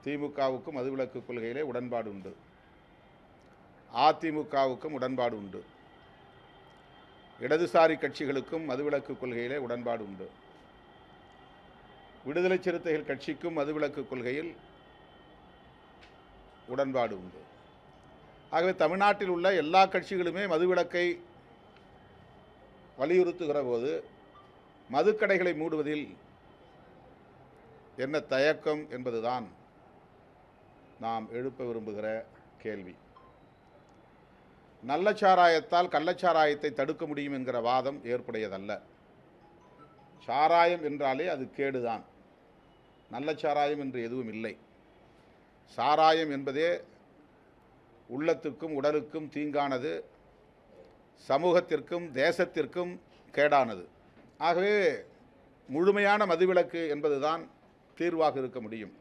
திமுகவுக்கும் மதுவிலக்கு கொள்கையிலே உடன்பாடு உண்டு. அதிமுகவுக்கும் உடன்பாடு உண்டு. இடதுசாரி கட்சிகளுக்கும் மதுவிலக்கு கொள்கையிலே உடன்பாடு உண்டு. விடுதலை சிறுத்தைகள் கட்சிக்கும் மதுவிலக்கு கொள்கையில் உடன்பாடு உண்டு. ஆகவே தமிழ்நாட்டில் உள்ள எல்லா கட்சிகளுமே மதுவிலக்கை வலியுறுத்துகிற போது மதுக்கடைகளை மூடுவதில் என்ன தயக்கம் என்பதுதான் நாம் எழுப்ப விரும்புகிற கேள்வி. நல்ல சாராயத்தால் கள்ளச்சாராயத்தை தடுக்க முடியும் என்கிற வாதம் ஏற்புடையதல்ல. சாராயம் என்றாலே அது கேடுதான். நல்ல சாராயம் என்று எதுவும் இல்லை. சாராயம் என்பதே உள்ளத்துக்கும் உடலுக்கும் தீங்கானது, சமூகத்திற்கும் தேசத்திற்கும் கேடானது. ஆகவே முழுமையான மதுவிலக்கு என்பதுதான் தீர்வாக இருக்க முடியும்.